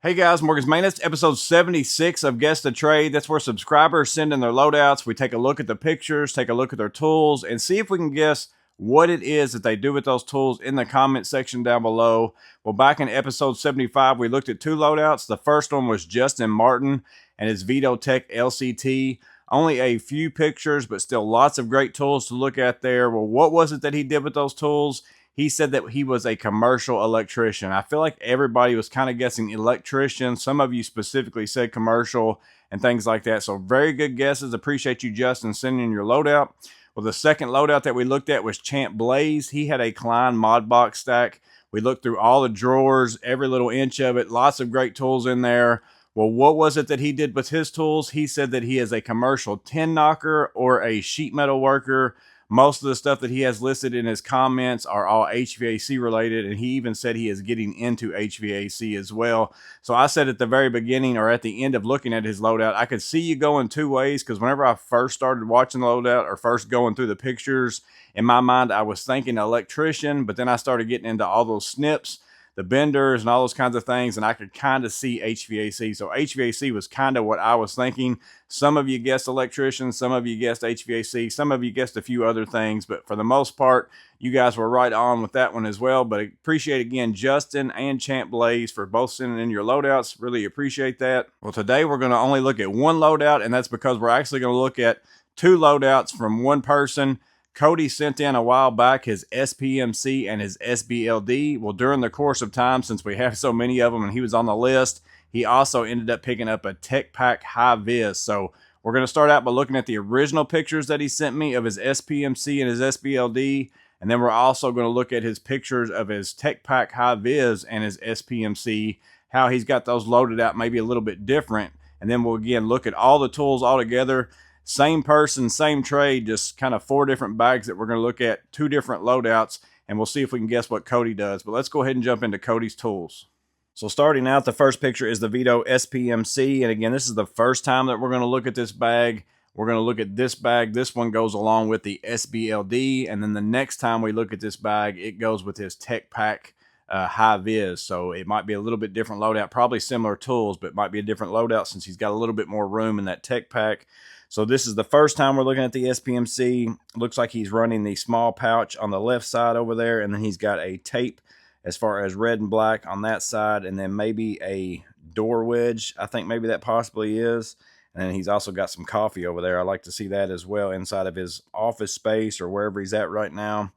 Hey guys, Morgan's Maintenance, episode 76 of Guess the Trade. That's where subscribers send in their loadouts. We take a look at the pictures, take a look at their tools, and see if we can guess what it is that they do with those tools in the comment section down below. Well, back in episode 75, we looked at two loadouts. The first one was Justin Martin and his Veto Tech LCT. Only a few pictures, but still lots of great tools to look at there. Well, what was it that he did with those tools? He said that he was a commercial electrician. I feel like everybody was kind of guessing electrician. Some of you specifically said commercial and things like that. So very good guesses. Appreciate you, Justin, sending in your loadout. Well, the second loadout that we looked at was Champ Blaze. He had a Klein mod box stack. We looked through all the drawers, every little inch of it. Lots of great tools in there. Well, what was it that he did with his tools? He said that he is a commercial tin knocker or a sheet metal worker. Most of the stuff that he has listed in his comments are all HVAC related, and he even said he is getting into HVAC as well. So I said at the very beginning or at the end of looking at his loadout, I could see you going two ways, because whenever I first started watching the loadout or first going through the pictures, in my mind I was thinking electrician, but then I started getting into all those snips, the benders and all those kinds of things, and I could kind of see HVAC. So HVAC was kind of what I was thinking. Some of you guessed electrician, some of you guessed HVAC, some of you guessed a few other things, but for the most part, you guys were right on with that one as well. But I appreciate again Justin and Champ Blaze for both sending in your loadouts. Really appreciate that. Well, today we're going to only look at one loadout, and that's because we're actually going to look at two loadouts from one person. Cody sent in a while back his SPMC and his SBLD. Well, during the course of time, since we have so many of them and he was on the list, he also ended up picking up a Tech Pack High-Viz. So we're going to start out by looking at the original pictures that he sent me of his SPMC and his SBLD. And then we're also going to look at his pictures of his Tech Pack High-Viz and his SPMC, how he's got those loaded out maybe a little bit different. And then we'll again look at all the tools all together. Same person, same trade, just kind of four different bags that we're going to look at, two different loadouts, and we'll see if we can guess what Cody does. But let's go ahead and jump into Cody's tools. So starting out, the first picture is the Veto SPMC, and again, this is the first time that we're going to look at this bag. We're going to look at this bag. This one goes along with the SBLD, and then the next time we look at this bag, it goes with his Tech Pack High-Viz. So it might be a little bit different loadout, probably similar tools, but it might be a different loadout since he's got a little bit more room in that Tech Pack. So this is the first time we're looking at the SPMC. Looks like he's running the small pouch on the left side over there, and then he's got a tape as far as red and black on that side, and then maybe a door wedge. I think maybe that possibly is. And then he's also got some coffee over there. I like to see that as well inside of his office space or wherever he's at right now.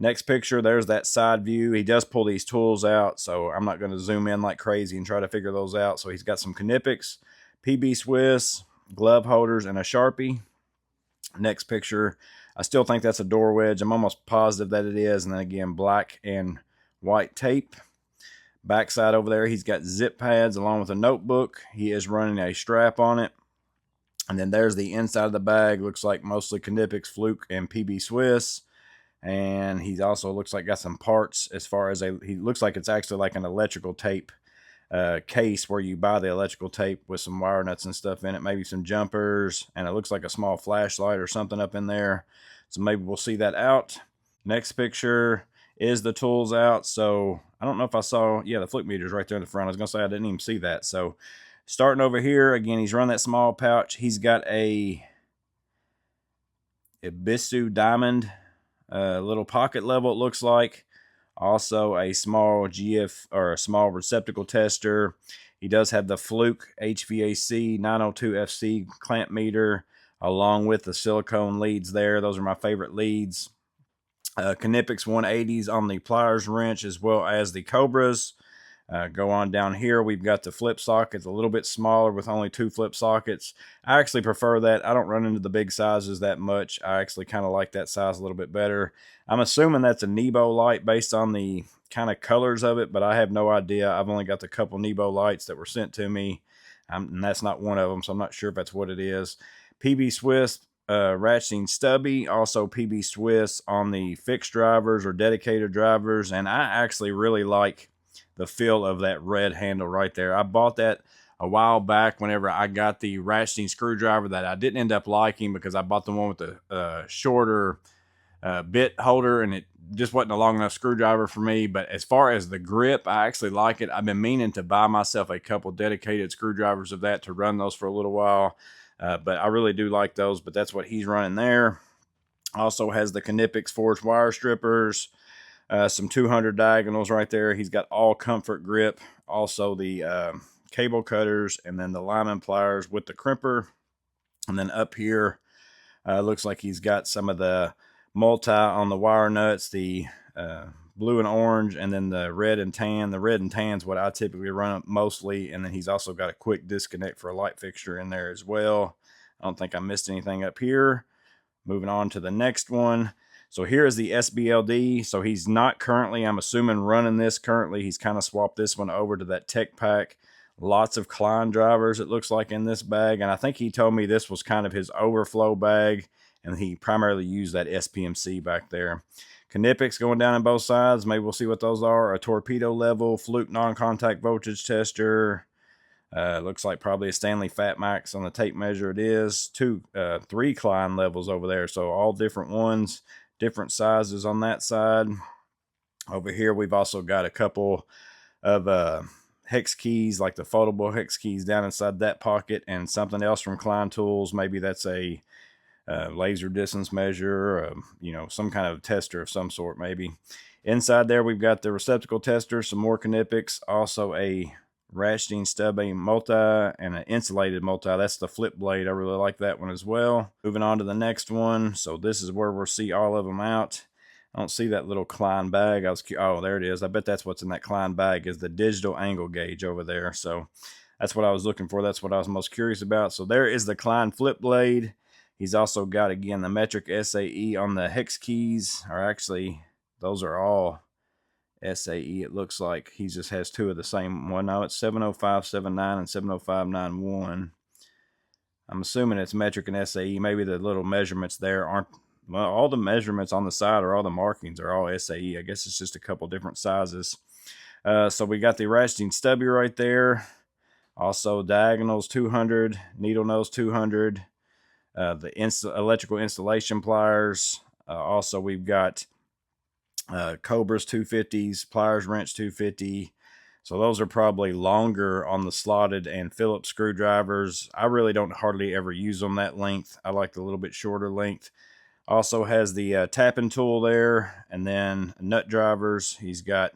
Next picture, there's that side view. He does pull these tools out, so I'm not going to zoom in like crazy and try to figure those out. So he's got some Knipex, PB Swiss, glove holders, and a Sharpie. Next picture, I still think that's a door wedge. I'm almost positive that it is. And then again, black and white tape. Backside over there, he's got zip pads along with a notebook. He is running a strap on it. And then there's the inside of the bag. Looks like mostly Knipex, Fluke, and PB Swiss. And he also looks like got some parts as far as he looks like it's actually like an electrical tape case where you buy the electrical tape with some wire nuts and stuff in it, maybe some jumpers, and it looks like a small flashlight or something up in there. So maybe we'll see that out. Next picture is the tools out. So I don't know if I saw, yeah, the flick meter's right there in the front. I was gonna say I didn't even see that. So starting over here, again, he's run that small pouch. He's got a Ibisu diamond little pocket level, it looks like. Also a small GF or a small receptacle tester. He does have the Fluke HVAC 902 FC clamp meter along with the silicone leads there. Those are my favorite leads. Knipex 180s on the pliers wrench as well as the Cobras. Go on down here, we've got the flip sockets, a little bit smaller with only two flip sockets. I actually prefer that. I don't run into the big sizes that much. I actually kind of like that size a little bit better. I'm assuming that's a Nebo light based on the kind of colors of it, but I have no idea. I've only got the couple Nebo lights that were sent to me, and that's not one of them, so I'm not sure if that's what it is. PB Swiss ratcheting stubby, also PB Swiss on the fixed drivers or dedicated drivers, and I actually really like the feel of that red handle right there. I bought that a while back whenever I got the ratcheting screwdriver that I didn't end up liking because I bought the one with the shorter bit holder, and it just wasn't a long enough screwdriver for me. But as far as the grip, I actually like it. I've been meaning to buy myself a couple dedicated screwdrivers of that to run those for a little while. But I really do like those, but that's what he's running there. Also has the Knipex forged wire strippers, some 200 diagonals right there. He's got all comfort grip. Also the cable cutters, and then the lineman pliers with the crimper. And then up here, looks like he's got some of the multi on the wire nuts, the blue and orange, and then the red and tan. The red and tan is what I typically run up mostly. And then he's also got a quick disconnect for a light fixture in there as well. I don't think I missed anything up here. Moving on to the next one. So here is the SBLD. So he's not currently, I'm assuming, running this currently. He's kind of swapped this one over to that Tech Pack. Lots of Klein drivers, it looks like, in this bag. And I think he told me this was kind of his overflow bag, and he primarily used that SPMC back there. Knipex going down on both sides. Maybe we'll see what those are. A torpedo level, fluke non-contact voltage tester. Looks like probably a Stanley Fat Max on the tape measure. It is 3 Klein levels over there. So all different ones, different sizes on that side. Over here, we've also got a couple of hex keys, like the foldable hex keys down inside that pocket, and something else from Klein Tools. Maybe that's a laser distance measure, or, you know, some kind of tester of some sort maybe. Inside there, we've got the receptacle tester, some more Knipex, also a ratcheting stub aim multi, and an insulated multi. That's the flip blade. I really like that one as well. Moving on to the next one. So this is where we'll see all of them out. I don't see that little Klein bag. Oh, there it is. I bet that's what's in that Klein bag, is the digital angle gauge over there. So that's what I was looking for. That's what I was most curious about. So there is the Klein flip blade. He's also got, again, the metric SAE on the hex keys, or actually, those are all SAE. It looks like he just has 2 of the same one. No, it's 70579 and 70591. I'm assuming it's metric and SAE. Maybe the little measurements there aren't, well, all the measurements on the side, or all the markings, are all SAE. I guess it's just a couple different sizes. So we got the ratcheting stubby right there. Also diagonals 200, needle nose 200. The electrical installation pliers. Also we've got Cobras 250s, pliers wrench 250. So those are probably longer on the slotted and Phillips screwdrivers. I really don't hardly ever use them that length. I like the little bit shorter length. Also has the tapping tool there, and then nut drivers. He's got,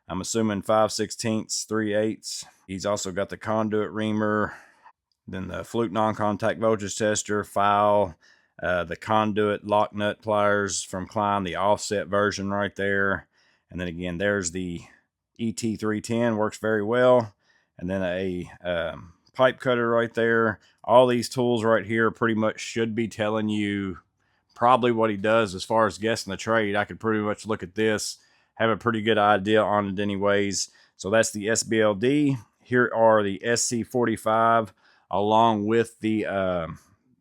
I'm assuming, 5/16, 3/8. He's also got the conduit reamer, then the fluke non-contact voltage tester, file, the conduit lock nut pliers from Klein, the offset version right there. And then again, there's the ET310, works very well. And then a pipe cutter right there. All these tools right here pretty much should be telling you probably what he does as far as guessing the trade. I could pretty much look at this, have a pretty good idea on it anyways. So that's the SBLD. Here are the SC45, along with the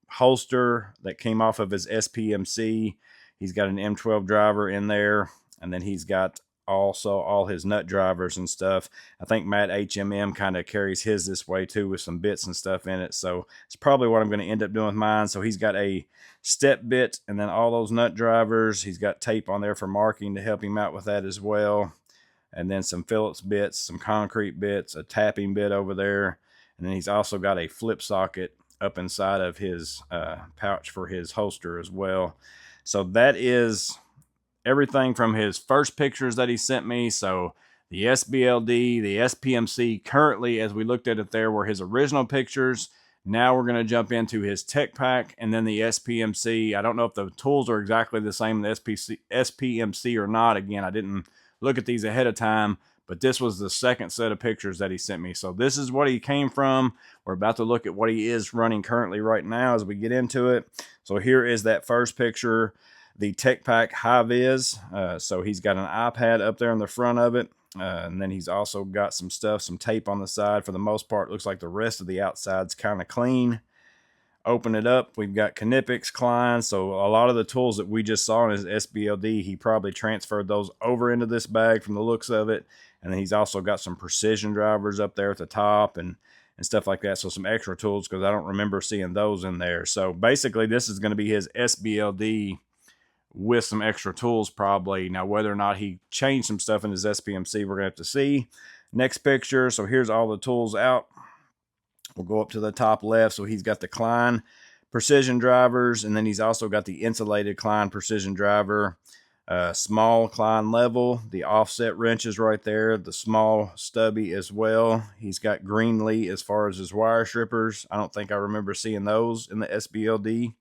holster that came off of his SPMC. He's got an M12 driver in there, and then he's got also all his nut drivers and stuff. I think Matt HMM kind of carries his this way too, with some bits and stuff in it. So it's probably what I'm going to end up doing with mine. So he's got a step bit, and then all those nut drivers. He's got tape on there for marking to help him out with that as well. And then some Phillips bits, some concrete bits, a tapping bit over there. And then he's also got a flip socket up inside of his pouch for his holster as well. So that is everything from his first pictures that he sent me. So the SBLD, the SPMC, currently, as we looked at it there, were his original pictures. Now we're going to jump into his Tech Pack, and then the SPMC. I don't know if the tools are exactly the same in the SPMC or not. Again, I didn't look at these ahead of time, but this was the second set of pictures that he sent me. So this is what he came from. We're about to look at what he is running currently right now as we get into it. So here is that first picture, the Tech Pack High-Viz. So he's got an iPad up there in the front of it. And then he's also got some stuff, some tape on the side. For the most part, looks like the rest of the outside's kind of clean. Open it up, we've got Knipex, Klein. So a lot of the tools that we just saw in his SBLD, he probably transferred those over into this bag from the looks of it. And then he's also got some precision drivers up there at the top and stuff like that. So some extra tools, because I don't remember seeing those in there. So basically, this is going to be his SBLD with some extra tools probably. Now, whether or not he changed some stuff in his SPMC, we're going to have to see. Next picture. So here's all the tools out. We'll go up to the top left. So he's got the Klein precision drivers, and then he's also got the insulated Klein precision driver, small Klein level, the offset wrenches right there, the small stubby as well. He's got Greenlee as far as his wire strippers. I don't think I remember seeing those in the SBLD.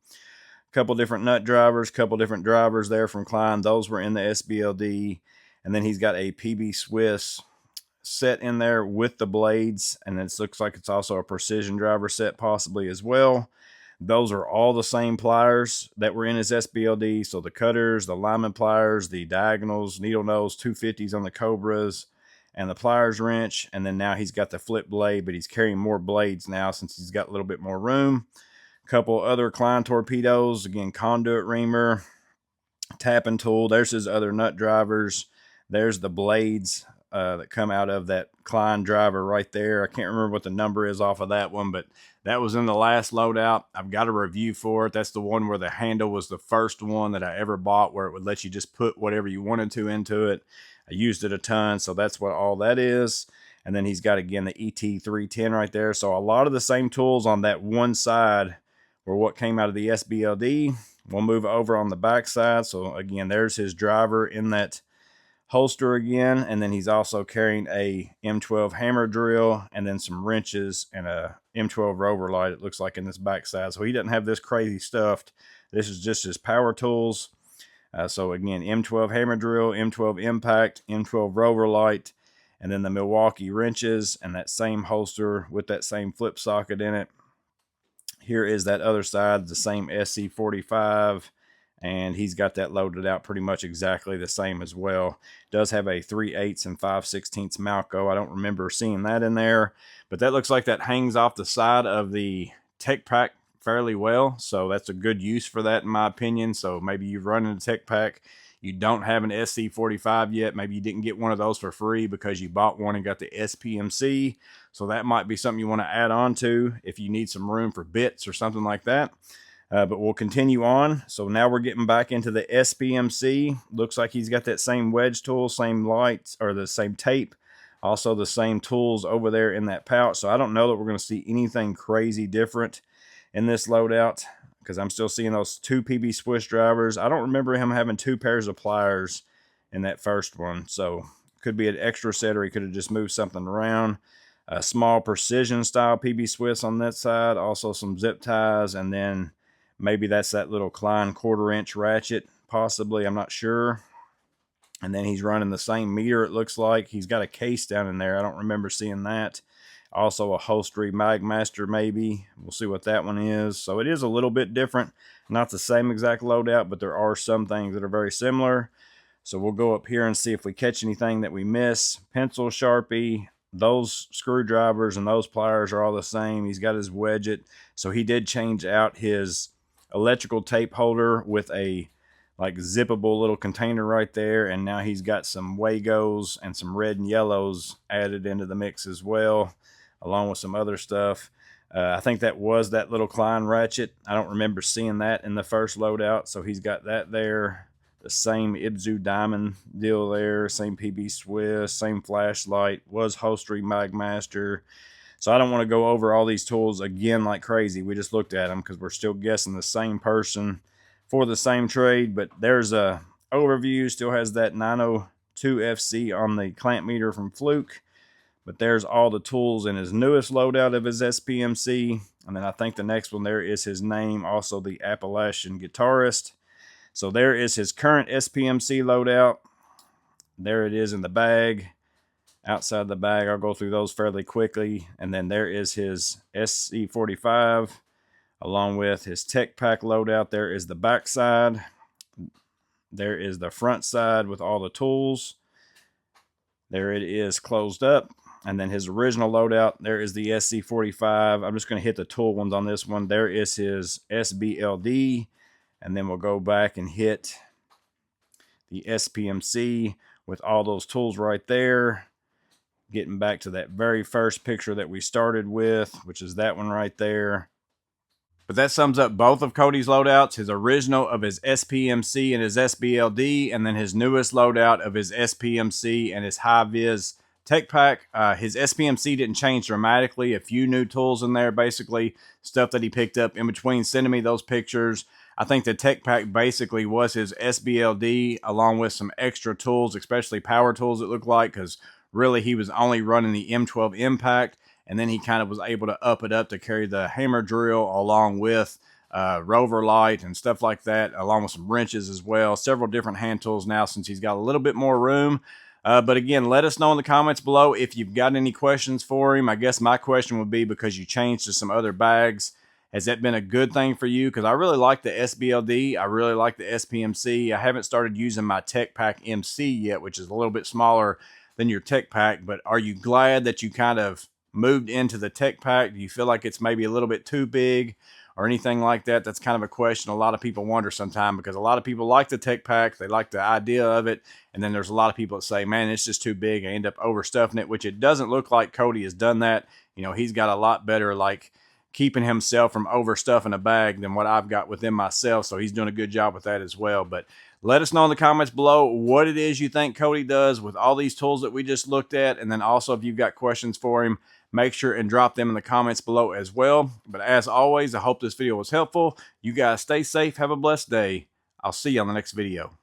Couple different nut drivers, couple different drivers there from Klein. Those were in the SBLD. And then he's got a PB Swiss set in there with the blades, and it looks like it's also a precision driver set possibly as well. Those are all the same pliers that were in his SBLD. So the cutters, the lineman pliers, the diagonals, needle nose 250s on the Cobras, and the pliers wrench. And then now he's got the flip blade, but he's carrying more blades now since he's got a little bit more room. A couple other Klein torpedoes, again, conduit reamer, tapping tool. There's his other nut drivers. There's the blades that come out of that Klein driver right there. I can't remember what the number is off of that one, but that was in the last loadout. I've got a review for it. That's the one where the handle was the first one that I ever bought, where it would let you just put whatever you wanted to into it. I used it a ton, so that's what all that is. And then he's got, again, the ET310 right there. So a lot of the same tools on that one side were what came out of the SBLD. We'll move over on the back side. So again, there's his driver in that holster again, and then he's also carrying a M12 hammer drill and then some wrenches and a M12 rover light, it looks like, in this backside. So he doesn't have this crazy stuffed. This is just his power tools. So again, M12 hammer drill, M12 impact, M12 rover light, and then the Milwaukee wrenches and that same holster with that same flip socket in it. Here is that other side, the same SC45, and he's got that loaded out pretty much exactly the same as well. Does have a 3/8 and 5/16 Malco. I don't remember seeing that in there, but that looks like that hangs off the side of the tech pack fairly well, so that's a good use for that in my opinion. So maybe you've run in a tech pack, you don't have an SC45 yet, maybe you didn't get one of those for free because you bought one and got the SPMC, so that might be something you want to add on to if you need some room for bits or something like that. But we'll continue on. So now we're getting back into the SPMC. Looks like he's got that same wedge tool, same lights, or the same tape. Also the same tools over there in that pouch. So I don't know that we're going to see anything crazy different in this loadout, because I'm still seeing those two PB Swiss drivers. I don't remember him having two pairs of pliers in that first one. So could be an extra set, or he could have just moved something around. A small precision style PB Swiss on that side. Also some zip ties, and then maybe that's that little Klein 1/4 inch ratchet, possibly. I'm not sure. And then he's running the same meter, it looks like. He's got a case down in there. I don't remember seeing that. Also a Holstery Magmaster, maybe. We'll see what that one is. So it is a little bit different. Not the same exact loadout, but there are some things that are very similar. So we'll go up here and see if we catch anything that we miss. Pencil, Sharpie. Those screwdrivers and those pliers are all the same. He's got his wedget. So he did change out his electrical tape holder with a like zippable little container right there, and now he's got some Wagos and some red and yellows added into the mix as well, along with some other stuff. I think that was that little Klein ratchet. I don't remember seeing that in the first loadout, so he's got that there. The same Ibzu diamond deal there, same PB Swiss, same flashlight, was Holstery Magmaster. So I don't want to go over all these tools again like crazy. We just looked at them because we're still guessing the same person for the same trade. But there's a overview. Still has that 902 FC on the clamp meter from Fluke. But there's all the tools in his newest loadout of his SPMC. And then I think the next one there is his name, also the Appalachian Guitarist. So there is his current SPMC loadout. There it is in the bag. Outside the bag, I'll go through those fairly quickly. And then there is his SC45, along with his tech pack loadout. There is the back side. There is the front side with all the tools. There it is closed up. And then his original loadout, there is the SC45. I'm just going to hit the tool ones on this one. There is his SBLD. And then we'll go back and hit the SPMC with all those tools right there. Getting back to that very first picture that we started with, which is that one right there. But that sums up both of Cody's loadouts, his original of his SPMC and his SBLD, and then his newest loadout of his SPMC and his High-Viz tech pack. His SPMC didn't change dramatically. A few new tools in there, basically stuff that he picked up in between sending me those pictures. I think the tech pack basically was his SBLD along with some extra tools, especially power tools it looked like, because really he was only running the M12 Impact, and then he kind of was able to up it up to carry the hammer drill along with rover light and stuff like that, along with some wrenches as well. Several different hand tools now since he's got a little bit more room. But again, let us know in the comments below if you've got any questions for him. I guess my question would be, because you changed to some other bags, has that been a good thing for you? Because I really like the SBLD. I really like the SPMC. I haven't started using my Tech Pack MC yet, which is a little bit smaller than your Tech Pack. But are you glad that you kind of moved into the Tech Pack? Do you feel like it's maybe a little bit too big or anything like that? That's kind of a question a lot of people wonder sometimes, because a lot of people like the Tech Pack. They like the idea of it. And then there's a lot of people that say, man, it's just too big. I end up overstuffing it, which it doesn't look like Cody has done that. You know, he's got a lot better, like, keeping himself from overstuffing a bag than what I've got within myself. So he's doing a good job with that as well. But let us know in the comments below what it is you think Cody does with all these tools that we just looked at. And then also, if you've got questions for him, make sure and drop them in the comments below as well. But as always, I hope this video was helpful. You guys stay safe. Have a blessed day. I'll see you on the next video.